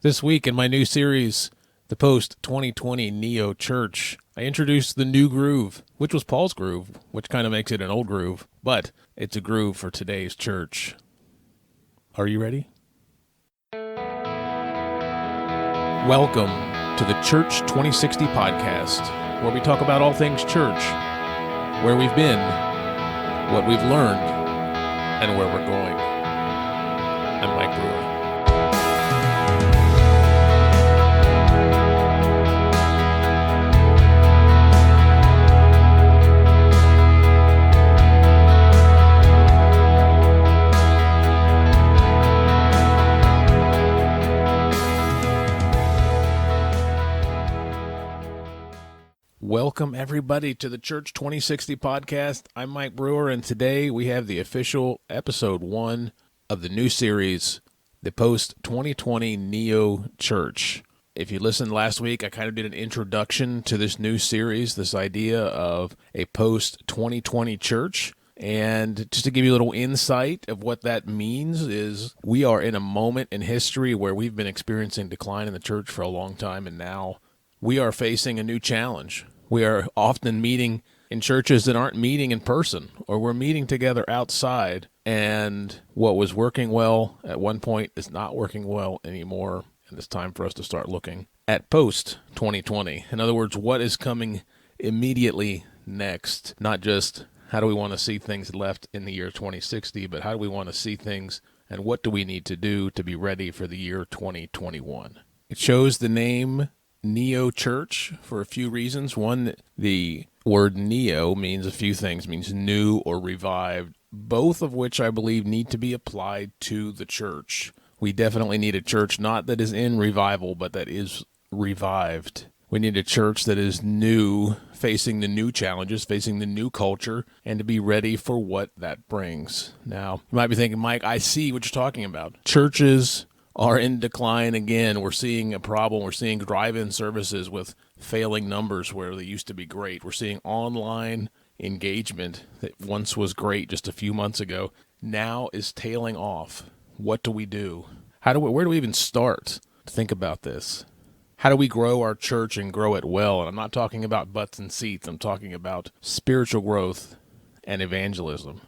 This week in my new series, the Post-2020 Neo Church, I introduced the new groove, which was Paul's groove, which kind of makes it an old groove, but it's a groove for today's church. Are you ready? Welcome to the Church 2060 podcast, where we talk about all things church, where we've been, what we've learned, and where we're going. I'm Mike Brewer. Welcome, everybody, to the Church 2060 podcast. I'm Mike Brewer, and today we have the official episode 1 of the new series, the Post-2020 Neo Church. If you listened last week, I kind of did an introduction to this new series, this idea of a post-2020 church. And just to give you a little insight of what that means is we are in a moment in history where we've been experiencing decline in the church for a long time, and now we are facing a new challenge. We are often meeting in churches that aren't meeting in person, or we're meeting together outside, and what was working well at one point is not working well anymore, and it's time for us to start looking at post-2020. In other words, what is coming immediately next? Not just how do we want to see things left in the year 2060, but how do we want to see things, and what do we need to do to be ready for the year 2021? It shows the name Neo Church for a few reasons. One, the word neo means a few things, means new or revived, both of which I believe need to be applied to the church. We definitely need a church not that is in revival, but that is revived. We need a church that is new, facing the new challenges, facing the new culture, and to be ready for what that brings. Now, you might be thinking, Mike, I see what you're talking about. Churches are in decline again. We're seeing a problem. We're seeing drive-in services with failing numbers where they used to be great. We're seeing online engagement that once was great just a few months ago, now is tailing off. What do we do? Where do we even start to think about this? How do we grow our church and grow it well? And I'm not talking about butts and seats. I'm talking about spiritual growth and evangelism.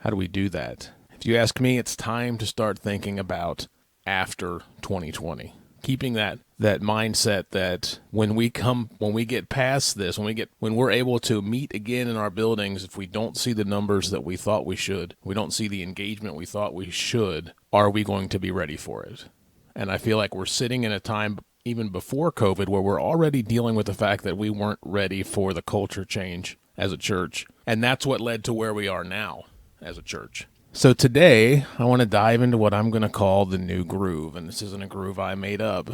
How do we do that? If you ask me, it's time to start thinking about after 2020, keeping that mindset that when we get past this, when we're able to meet again in our buildings, if we don't see the numbers that we thought we should, we don't see the engagement we thought we should, are we going to be ready for it? And I feel like we're sitting in a time even before COVID where we're already dealing with the fact that we weren't ready for the culture change as a church. And that's what led to where we are now as a church. So today, I want to dive into what I'm going to call the new groove, and this isn't a groove I made up.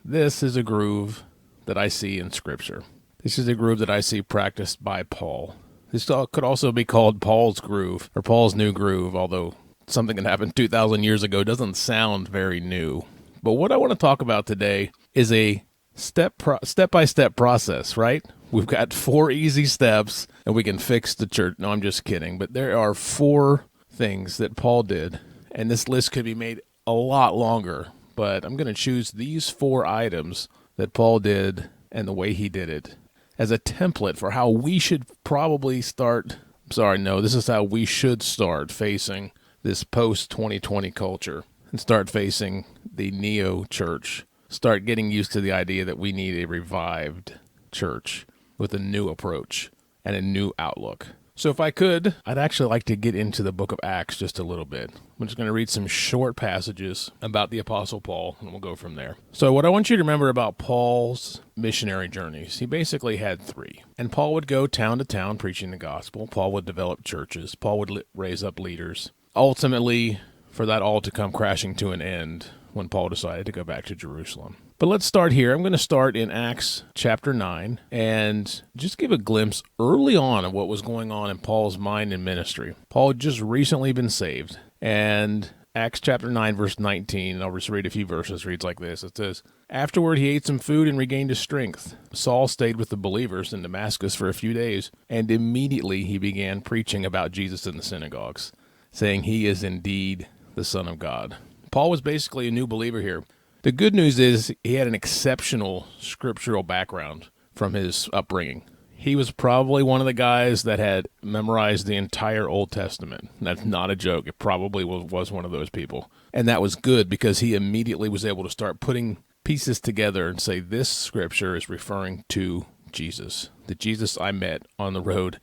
This is a groove that I see in Scripture. This is a groove that I see practiced by Paul. This could also be called Paul's groove, or Paul's new groove, although something that happened 2,000 years ago doesn't sound very new. But what I want to talk about today is a step-by-step process, right? We've got 4 easy steps, and we can fix the church. No, I'm just kidding, but there are 4 things that Paul did, and this list could be made a lot longer, but I'm going to choose these 4 items that Paul did and the way he did it as a template for how we should probably start. This is how we should start facing this post-2020 culture and start facing the Neo Church. Start getting used to the idea that we need a revived church with a new approach and a new outlook. So if I could, I'd actually like to get into the book of Acts just a little bit. I'm just going to read some short passages about the Apostle Paul, and we'll go from there. So what I want you to remember about Paul's missionary journeys, he basically had 3. And Paul would go town to town preaching the gospel. Paul would develop churches. Paul would raise up leaders. Ultimately, for that all to come crashing to an end when Paul decided to go back to Jerusalem. But let's start here. I'm going to start in Acts chapter 9 and just give a glimpse early on of what was going on in Paul's mind and ministry. Paul had just recently been saved, and Acts chapter 9, verse 19, and I'll just read a few verses, reads like this. It says, "Afterward he ate some food and regained his strength. Saul stayed with the believers in Damascus for a few days, and immediately he began preaching about Jesus in the synagogues, saying he is indeed the Son of God." Paul was basically a new believer here. The good news is he had an exceptional scriptural background from his upbringing. He was probably one of the guys that had memorized the entire Old Testament. That's not a joke. It probably was one of those people. And that was good because he immediately was able to start putting pieces together and say, this scripture is referring to Jesus. The Jesus I met on the road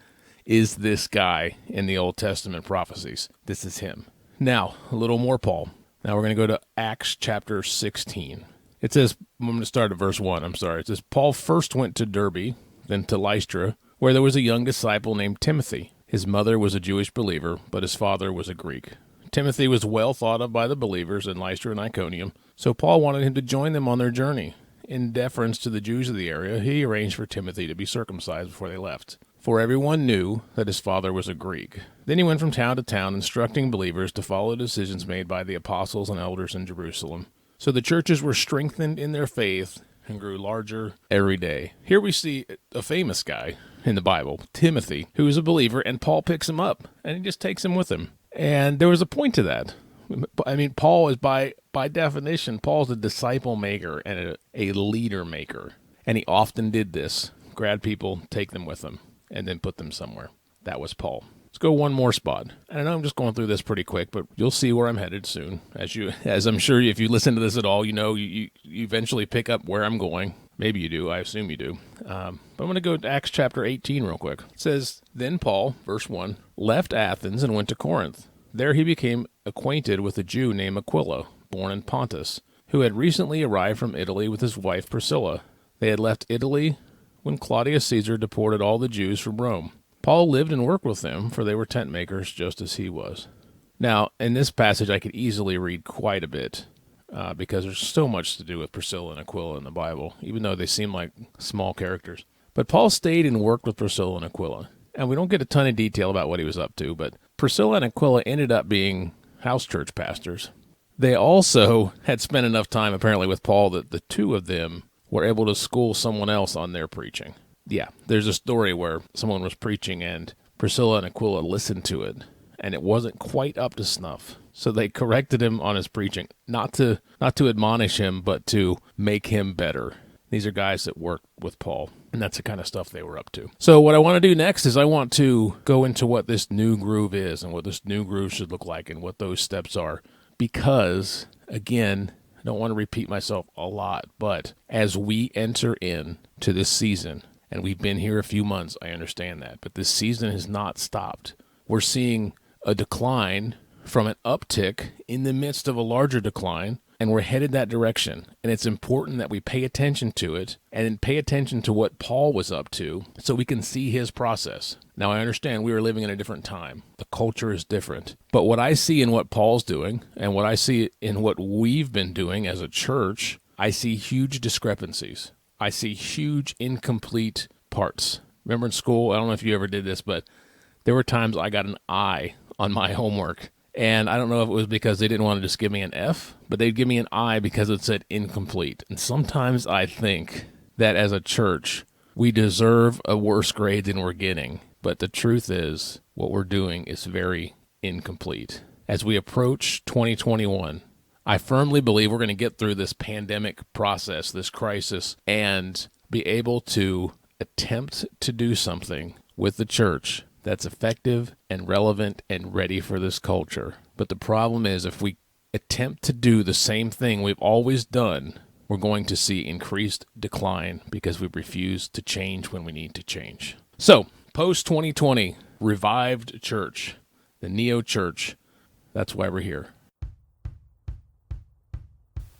is this guy in the Old Testament prophecies. This is him. Now, a little more Paul. Now we're going to go to Acts chapter 16. It says, I'm going to start at verse 1. It says, Paul first went to Derbe, then to Lystra, where there was a young disciple named Timothy. His mother was a Jewish believer, but his father was a Greek. Timothy was well thought of by the believers in Lystra and Iconium, so Paul wanted him to join them on their journey. In deference to the Jews of the area, he arranged for Timothy to be circumcised before they left, for everyone knew that his father was a Greek. Then he went from town to town, instructing believers to follow decisions made by the apostles and elders in Jerusalem. So the churches were strengthened in their faith and grew larger every day. Here we see a famous guy in the Bible, Timothy, who is a believer, and Paul picks him up, and he just takes him with him. And there was a point to that. I mean, Paul is, by definition, Paul's a disciple maker and a leader maker. And he often did this. Grab people, take them with him, and then put them somewhere. That was Paul. Let's go one more spot. And I know I'm just going through this pretty quick, but you'll see where I'm headed soon. As I'm sure if you listen to this at all, you eventually pick up where I'm going. Maybe you do. I assume you do. But I'm going to go to Acts chapter 18 real quick. It says, Then Paul, verse 1, left Athens and went to Corinth. There he became acquainted with a Jew named Aquila, born in Pontus, who had recently arrived from Italy with his wife Priscilla. They had left Italy when Claudius Caesar deported all the Jews from Rome. Paul lived and worked with them, for they were tent makers just as he was. Now, in this passage, I could easily read quite a bit, because there's so much to do with Priscilla and Aquila in the Bible, even though they seem like small characters. But Paul stayed and worked with Priscilla and Aquila, and we don't get a ton of detail about what he was up to, but Priscilla and Aquila ended up being house church pastors. They also had spent enough time, apparently, with Paul that the two of them were able to school someone else on their preaching. Yeah, there's a story where someone was preaching and Priscilla and Aquila listened to it, and it wasn't quite up to snuff. So they corrected him on his preaching, not to admonish him, but to make him better. These are guys that worked with Paul, and that's the kind of stuff they were up to. So what I want to do next is I want to go into what this new groove is and what this new groove should look like and what those steps are. Because, again, I don't want to repeat myself a lot, but as we enter into this season, and we've been here a few months, I understand that, but this season has not stopped. We're seeing a decline from an uptick in the midst of a larger decline, and we're headed that direction. And it's important that we pay attention to it and pay attention to what Paul was up to so we can see his process. Now, I understand we are living in a different time. The culture is different. But what I see in what Paul's doing and what I see in what we've been doing as a church, I see huge discrepancies. I see huge incomplete parts. Remember in school, I don't know if you ever did this, but there were times I got an I on my homework. And I don't know if it was because they didn't want to just give me an F, but they'd give me an I because it said incomplete. And sometimes I think that as a church, we deserve a worse grade than we're getting. But the truth is, what we're doing is very incomplete. As we approach 2021, I firmly believe we're going to get through this pandemic process, this crisis, and be able to attempt to do something with the church that's effective and relevant and ready for this culture. But the problem is if we attempt to do the same thing we've always done, we're going to see increased decline because we refuse to change when we need to change. So, post-2020, revived church, the neo-church, that's why we're here.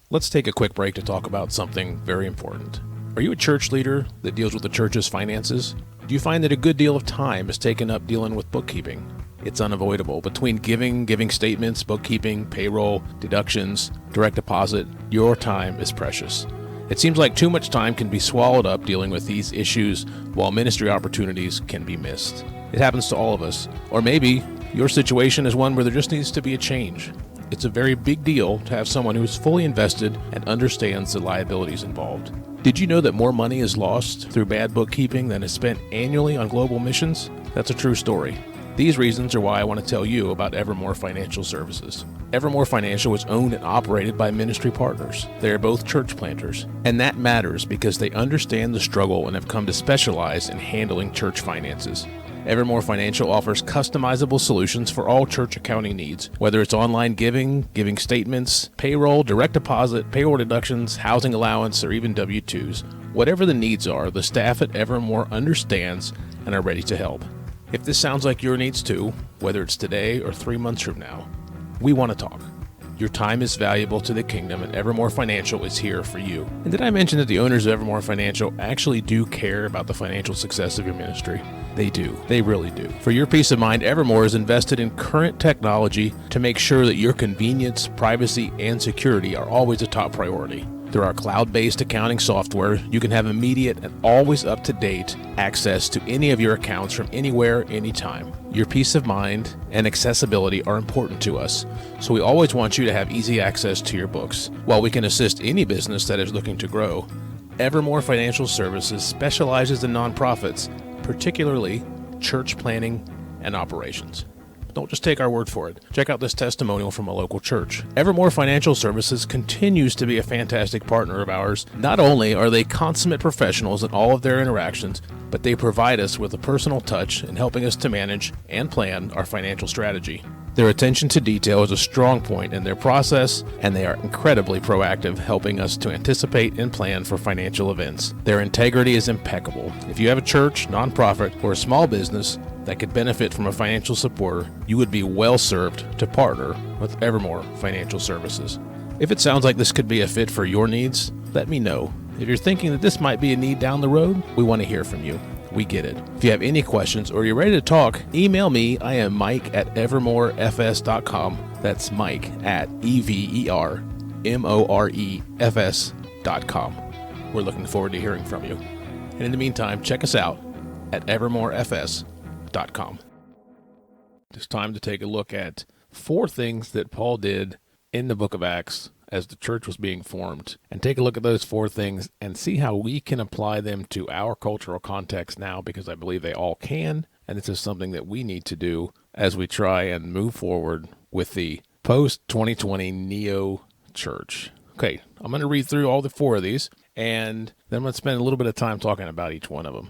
Let's take a quick break to talk about something very important. Are you a church leader that deals with the church's finances? Do you find that a good deal of time is taken up dealing with bookkeeping? It's unavoidable. Between giving statements, bookkeeping, payroll, deductions, direct deposit, your time is precious. It seems like too much time can be swallowed up dealing with these issues while ministry opportunities can be missed. It happens to all of us. Or maybe your situation is one where there just needs to be a change. It's a very big deal to have someone who is fully invested and understands the liabilities involved. Did you know that more money is lost through bad bookkeeping than is spent annually on global missions? That's a true story. These reasons are why I want to tell you about Evermore Financial Services. Evermore Financial is owned and operated by ministry partners. They are both church planters, and that matters because they understand the struggle and have come to specialize in handling church finances. Evermore Financial offers customizable solutions for all church accounting needs, whether it's online giving, giving statements, payroll, direct deposit, payroll deductions, housing allowance, or even W-2s. Whatever the needs are, the staff at Evermore understands and are ready to help. If this sounds like your needs too, whether it's today or 3 months from now, we want to talk. Your time is valuable to the kingdom, and Evermore Financial is here for you. And did I mention that the owners of Evermore Financial actually do care about the financial success of your ministry? They do. They really do. For your peace of mind, Evermore is invested in current technology to make sure that your convenience, privacy, and security are always a top priority. Through our cloud-based accounting software, you can have immediate and always up-to-date access to any of your accounts from anywhere, anytime. Your peace of mind and accessibility are important to us, so we always want you to have easy access to your books. While we can assist any business that is looking to grow, Evermore Financial Services specializes in nonprofits, particularly church planning and operations. Don't just take our word for it. Check out this testimonial from a local church. Evermore Financial Services continues to be a fantastic partner of ours. Not only are they consummate professionals in all of their interactions, but they provide us with a personal touch in helping us to manage and plan our financial strategy. Their attention to detail is a strong point in their process, and they are incredibly proactive, helping us to anticipate and plan for financial events. Their integrity is impeccable. If you have a church, nonprofit, or a small business that could benefit from a financial supporter, you would be well served to partner with Evermore Financial Services. If it sounds like this could be a fit for your needs, let me know. If you're thinking that this might be a need down the road, we want to hear from you. We get it. If you have any questions or you're ready to talk, email me. I am Mike at evermorefs.com. That's Mike at evermorefs.com. We're looking forward to hearing from you. And in the meantime, check us out at evermorefs.com. It's time to take a look at 4 things that Paul did in the book of Acts as the church was being formed, and take a look at those 4 things and see how we can apply them to our cultural context now, because I believe they all can, and this is something that we need to do as we try and move forward with the post-2020 neo church. Okay, I'm going to read through all the 4 of these, and then I'm going to spend a little bit of time talking about each one of them.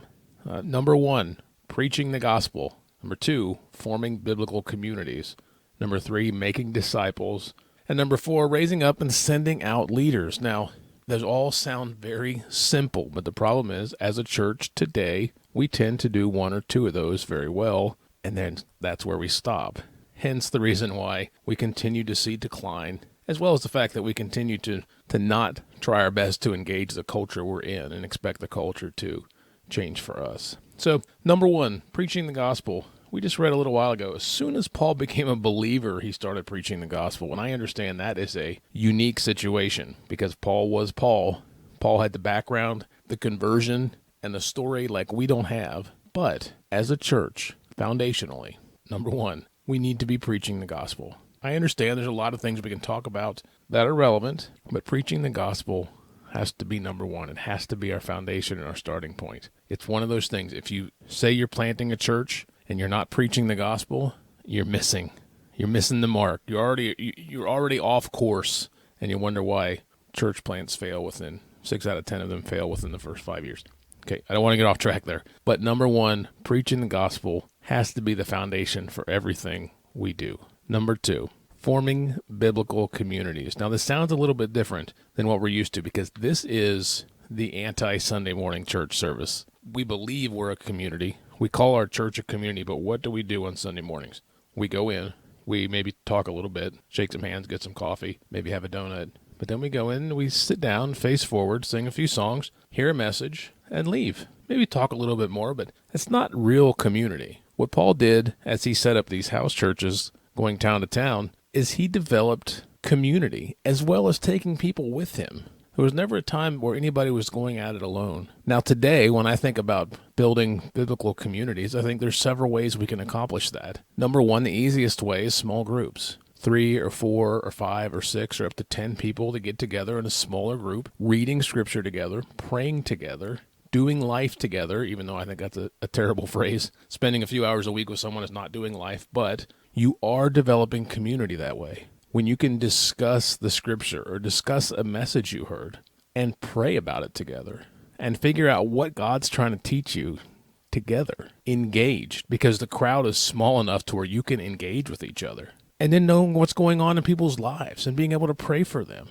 Number 1, preaching the gospel. Number 2, forming biblical communities. Number 3, making disciples. And number 4, raising up and sending out leaders. Now, those all sound very simple, but the problem is, as a church today, we tend to do 1 or 2 of those very well, and then that's where we stop. Hence the reason why we continue to see decline, as well as the fact that we continue to not try our best to engage the culture we're in and expect the culture to change for us. So, number 1, preaching the gospel. We just read a little while ago, as soon as Paul became a believer, he started preaching the gospel. And I understand that is a unique situation because Paul was Paul. Paul had the background, the conversion, and the story like we don't have. But as a church, foundationally, number 1, we need to be preaching the gospel. I understand there's a lot of things we can talk about that are relevant, but preaching the gospel has to be number 1. It has to be our foundation and our starting point. It's one of those things. If you say you're planting a church and you're not preaching the gospel, you're missing the mark. You're already off course, and you wonder why church plants fail within 6 out of 10 of them fail within the first 5 years. Okay, I don't want to get off track there. But number 1, preaching the gospel has to be the foundation for everything we do. Number 2, forming biblical communities. Now, this sounds a little bit different than what we're used to because this is the anti-Sunday morning church service. We believe we're a community. We call our church a community, but what do we do on Sunday mornings? We go in, we maybe talk a little bit, shake some hands, get some coffee, maybe have a donut. But then we go in, we sit down, face forward, sing a few songs, hear a message, and leave. Maybe talk a little bit more, but it's not real community. What Paul did as he set up these house churches going town to town is he developed community as well as taking people with him. There was never a time where anybody was going at it alone. Now today, when I think about building biblical communities, I think there's several ways we can accomplish that. Number 1, the easiest way is small groups. 3 or 4 or 5 or 6 or up to 10 people to get together in a smaller group, reading scripture together, praying together, doing life together, even though I think that's a terrible phrase. Spending a few hours a week with someone is not doing life, but you are developing community that way. When you can discuss the scripture or discuss a message you heard and pray about it together and figure out what God's trying to teach you together, engaged, because the crowd is small enough to where you can engage with each other. And then knowing what's going on in people's lives and being able to pray for them.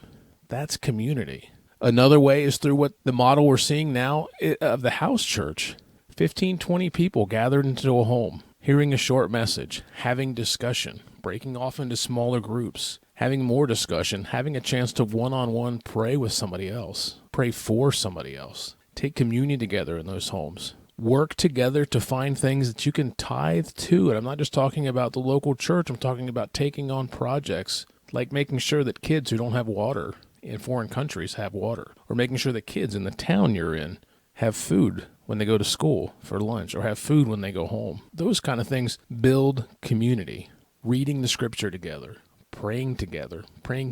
That's community. Another way is through what the model we're seeing now of the house church. 15, 20 people gathered into a home, hearing a short message, having discussion, breaking off into smaller groups, having more discussion, having a chance to one-on-one pray with somebody else, pray for somebody else, take communion together in those homes. Work together to find things that you can tithe to. And I'm not just talking about the local church. I'm talking about taking on projects like making sure that kids who don't have water in foreign countries have water, or making sure that kids in the town you're in have food when they go to school for lunch, or have food when they go home. Those kind of things build community. Reading the scripture together, praying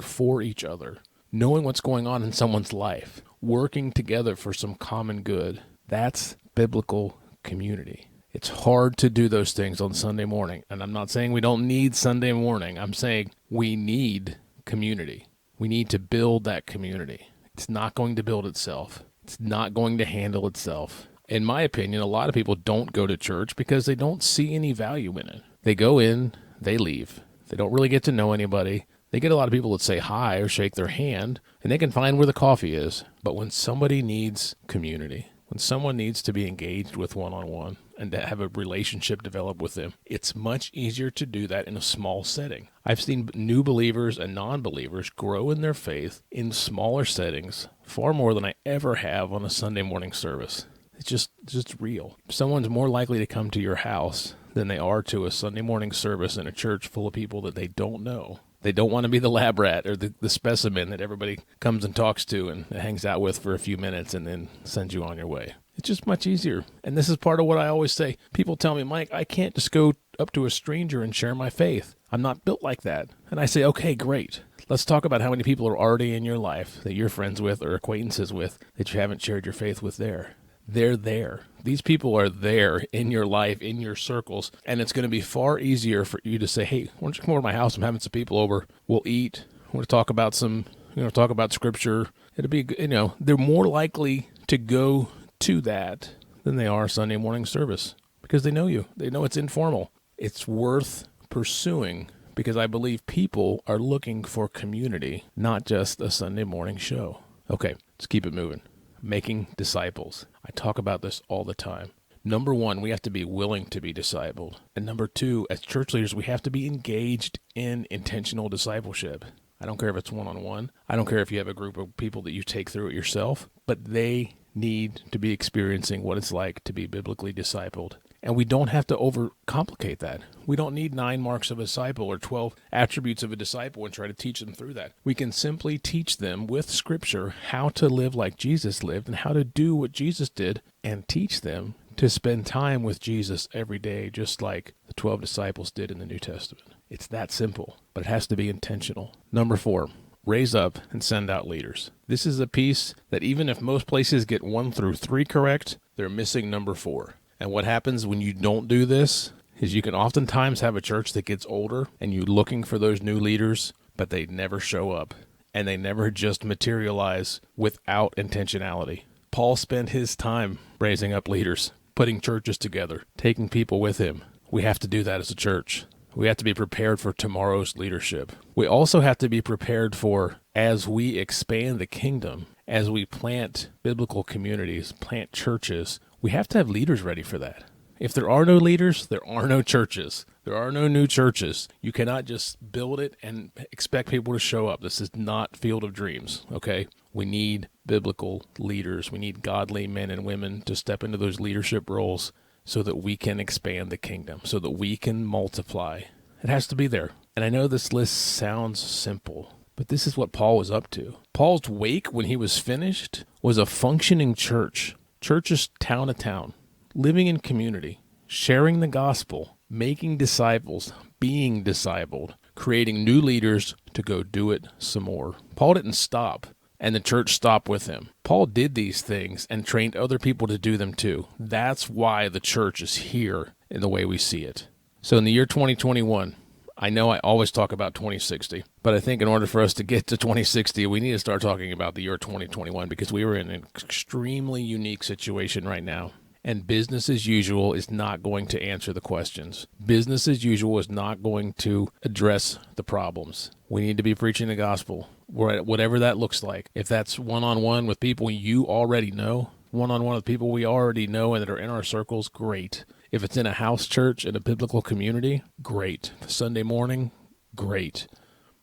for each other, knowing what's going on in someone's life, working together for some common good. That's biblical community. It's hard to do those things on Sunday morning. And I'm not saying we don't need Sunday morning. I'm saying we need community. We need to build that community. It's not going to build itself. It's not going to handle itself. In my opinion, a lot of people don't go to church because they don't see any value in it. They go in, they leave. They don't really get to know anybody. They get a lot of people that say hi or shake their hand, and they can find where the coffee is. But when somebody needs community, when someone needs to be engaged with one-on-one and to have a relationship develop with them, it's much easier to do that in a small setting. I've seen new believers and non-believers grow in their faith in smaller settings far more than I ever have on a Sunday morning service. It's just real. Someone's more likely to come to your house than they are to a Sunday morning service in a church full of people that they don't know. They don't want to be the lab rat or the specimen that everybody comes and talks to and hangs out with for a few minutes and then sends you on your way. It's just much easier. And this is part of what I always say. People tell me, Mike, I can't just go up to a stranger and share my faith. I'm not built like that. And I say, okay, great. Let's talk about how many people are already in your life that you're friends with or acquaintances with that you haven't shared your faith with there. They're there. These people are there in your life, in your circles, and it's going to be far easier for you to say, hey, why don't you come over to my house? I'm having some people over. We'll eat. We'll talk about talk about scripture. It'll be, they're more likely to go to that than they are Sunday morning service because they know you. They know it's informal. It's worth pursuing because I believe people are looking for community, not just a Sunday morning show. Okay, let's keep it moving. Making disciples. I talk about this all the time. Number one, we have to be willing to be discipled. And number two, as church leaders, we have to be engaged in intentional discipleship. I don't care if it's one-on-one. I don't care if you have a group of people that you take through it yourself, but they need to be experiencing what it's like to be biblically discipled. And we don't have to overcomplicate that. We don't need 9 marks of a disciple or 12 attributes of a disciple and try to teach them through that. We can simply teach them with Scripture how to live like Jesus lived and how to do what Jesus did and teach them to spend time with Jesus every day, just like the 12 disciples did in the New Testament. It's that simple, but it has to be intentional. Number 4, raise up and send out leaders. This is a piece that even if most places get 1 through 3 correct, they're missing number 4. And what happens when you don't do this is you can oftentimes have a church that gets older and you're looking for those new leaders, but they never show up and they never just materialize without intentionality. Paul spent his time raising up leaders, putting churches together, taking people with him. We have to do that as a church. We have to be prepared for tomorrow's leadership. We also have to be prepared for, as we expand the kingdom, as we plant biblical communities, plant churches, we have to have leaders ready for that. If there are no leaders, there are no churches. There are no new churches. You cannot just build it and expect people to show up. This is not Field of Dreams, okay? We need biblical leaders. We need godly men and women to step into those leadership roles so that we can expand the kingdom, so that we can multiply. It has to be there. And I know this list sounds simple, but this is what Paul was up to. Paul's wake, when he was finished, was a functioning church. Churches town to town, living in community, sharing the gospel, making disciples, being discipled, creating new leaders to go do it some more. Paul didn't stop, and the church stopped with him. Paul did these things and trained other people to do them too. That's why the church is here in the way we see it. So in the year 2021, I know I always talk about 2060, but I think in order for us to get to 2060, we need to start talking about the year 2021 because we are in an extremely unique situation right now. And business as usual is not going to answer the questions. Business as usual is not going to address the problems. We need to be preaching the gospel, whatever that looks like. If that's one-on-one with people you already know, one-on-one with people we already know and that are in our circles, great. If it's in a house church, in a biblical community, great. Sunday morning, great.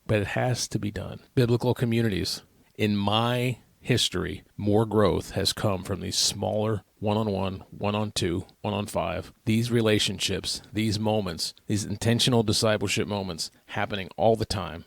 But it has to be done. Biblical communities, in my history, more growth has come from these smaller one-on-one, one-on-two, one-on-five, these relationships, these moments, these intentional discipleship moments happening all the time,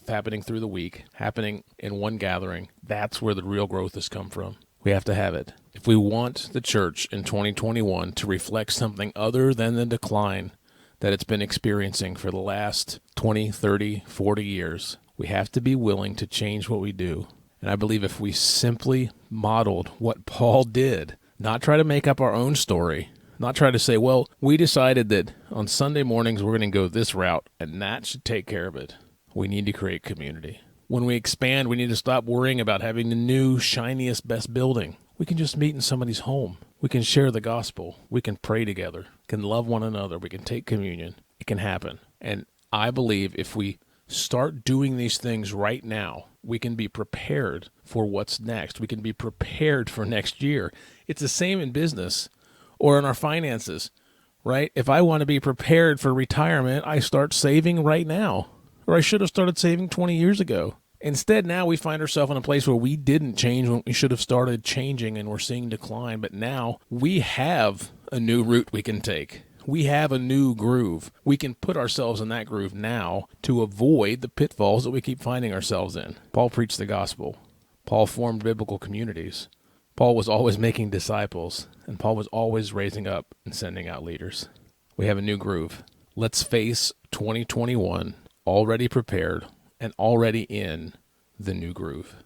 happening through the week, happening in one gathering. That's where the real growth has come from. We have to have it. If we want the church in 2021 to reflect something other than the decline that it's been experiencing for the last 20, 30, 40 years, we have to be willing to change what we do. And I believe if we simply modeled what Paul did, not try to make up our own story, not try to say, well, we decided that on Sunday mornings we're going to go this route, and that should take care of it. We need to create community. When we expand, we need to stop worrying about having the new, shiniest, best building. We can just meet in somebody's home. We can share the gospel. We can pray together. We can love one another. We can take communion. It can happen. And I believe if we start doing these things right now, we can be prepared for what's next. We can be prepared for next year. It's the same in business or in our finances, right? If I want to be prepared for retirement, I start saving right now, or I should have started saving 20 years ago. Instead, now we find ourselves in a place where we didn't change when we should have started changing and we're seeing decline, but now we have a new route we can take. We have a new groove. We can put ourselves in that groove now to avoid the pitfalls that we keep finding ourselves in. Paul preached the gospel. Paul formed biblical communities. Paul was always making disciples, and Paul was always raising up and sending out leaders. We have a new groove. Let's face 2021 already prepared and already in the new groove.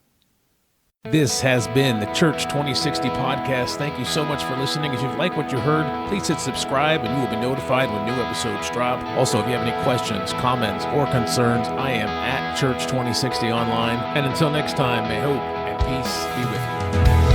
This has been the Church 2060 podcast. Thank you so much for listening. If you've liked what you heard, please hit subscribe and you will be notified when new episodes drop. Also, if you have any questions, comments, or concerns, I am at Church 2060 online. And until next time, may hope and peace be with you.